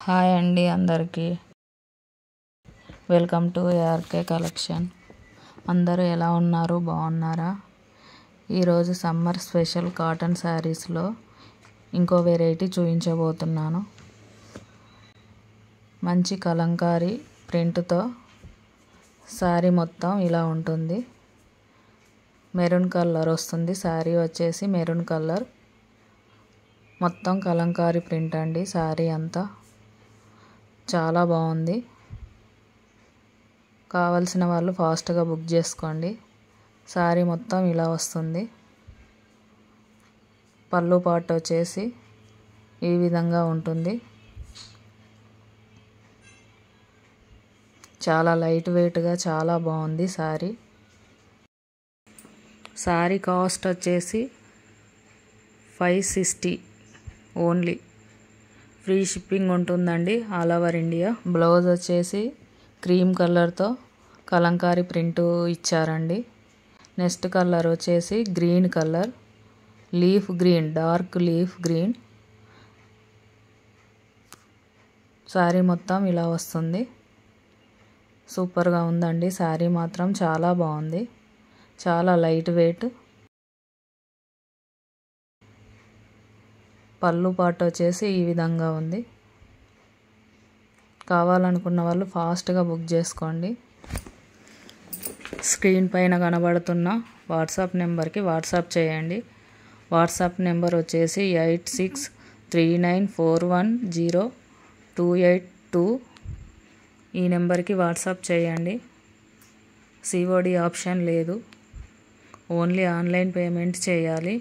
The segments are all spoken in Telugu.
హాయ్ అండి అందరికీ వెల్కమ్ టు ఏఆర్కే కలెక్షన్. అందరూ ఎలా ఉన్నారు, బాగున్నారా? ఈరోజు సమ్మర్ స్పెషల్ కాటన్ శారీస్లో ఇంకో వెరైటీ చూపించబోతున్నాను. మంచి కలంకారీ ప్రింట్తో శారీ మొత్తం ఇలా ఉంటుంది. మెరూన్ కలర్ వస్తుంది. శారీ వచ్చేసి మెరూన్ కలర్, మొత్తం కలంకారీ ప్రింట్ అండి. శారీ అంతా చాలా బాగుంది. కావలసిన వాళ్ళు ఫాస్ట్గా బుక్ చేసుకోండి. శారీ మొత్తం ఇలా వస్తుంది. పళ్ళు పార్ట్ వచ్చేసి ఈ విధంగా ఉంటుంది. చాలా లైట్ వెయిట్గా చాలా బాగుంది శారీ. శారీ కాస్ట్ వచ్చేసి 560 ఓన్లీ. ఫ్రీ షిప్పింగ్ ఉంటుందండి ఆల్ ఓవర్ ఇండియా. బ్లౌజ్ వచ్చేసి క్రీమ్ కలర్తో కలంకారీ ప్రింట్ ఇచ్చారండి. నెక్స్ట్ కలర్ వచ్చేసి green colour, leaf green, dark leaf green. Sari మొత్తం ఇలా వస్తుంది. సూపర్గా ఉందండి. శారీ మాత్రం చాలా బాగుంది. చాలా లైట్ వెయిట్. పళ్ళు పార్ట్ వచ్చేసి ఈ విధంగా ఉంది. కావాలనుకున్న వాళ్ళు ఫాస్ట్గా బుక్ చేసుకోండి. స్క్రీన్ పైన కనబడుతున్న వాట్సాప్ నెంబర్కి వాట్సాప్ చేయండి. వాట్సాప్ నెంబర్ వచ్చేసి 8639410282. ఈ నెంబర్కి వాట్సాప్ చేయండి. సిఓడి ఆప్షన్ లేదు, ఓన్లీ ఆన్లైన్ పేమెంట్ చేయాలి.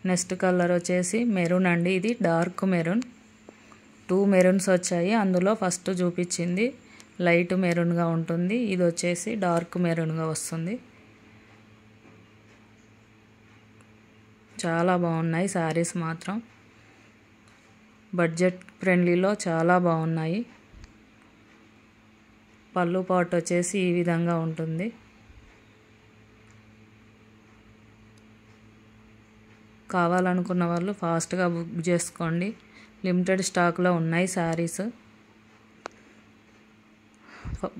నెక్స్ట్ కలర్ వచ్చేసి మెరూన్ అండి. ఇది డార్క్ మెరూన్. 2 మెరూన్స్ వచ్చాయి. అందులో ఫస్ట్ చూపించింది లైట్ మెరూన్గా ఉంటుంది. ఇది వచ్చేసి డార్క్ మెరూన్గా వస్తుంది. చాలా బాగున్నాయి శారీస్ మాత్రం. బడ్జెట్ ఫ్రెండ్లీలో చాలా బాగున్నాయి. పళ్ళు పార్ట్ వచ్చేసి ఈ విధంగా ఉంటుంది. కావాలనుకున్న వాళ్ళు ఫాస్ట్గా బుక్ చేసుకోండి. లిమిటెడ్ స్టాక్లో ఉన్నాయి శారీస్.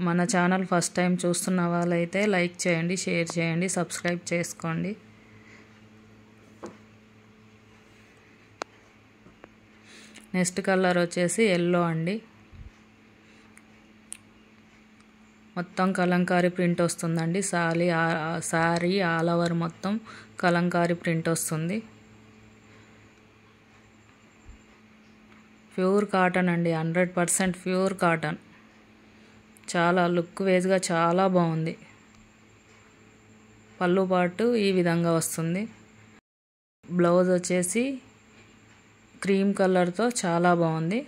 మన ఛానల్ ఫస్ట్ టైం చూస్తున్న వాళ్ళైతే లైక్ చేయండి, షేర్ చేయండి, సబ్స్క్రైబ్ చేసుకోండి. నెక్స్ట్ కలర్ వచ్చేసి ఎల్లో అండి. మొత్తం కలంకారీ ప్రింట్ వస్తుందండి. శారీ ఆల్ ఓవర్ మొత్తం కలంకారీ ప్రింట్ వస్తుంది. ప్యూర్ కాటన్ అండి, 100% ప్యూర్ కాటన్. చాలా లుక్ వేజ్గా చాలా బాగుంది. పళ్ళు పాటు ఈ విధంగా వస్తుంది. బ్లౌజ్ వచ్చేసి క్రీమ్ కలర్తో చాలా బాగుంది.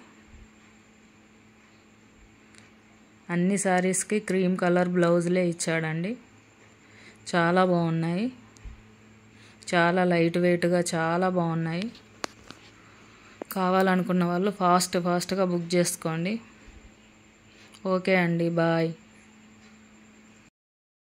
అన్ని శారీస్కి క్రీమ్ కలర్ బ్లౌజ్లే ఇచ్చాడండి. చాలా బాగున్నాయి. చాలా లైట్ వెయిట్గా చాలా బాగున్నాయి. కావాలనుకున్న వాళ్ళు ఫాస్ట్గా బుక్ చేసుకోండి. ఓకే అండి, బాయ్.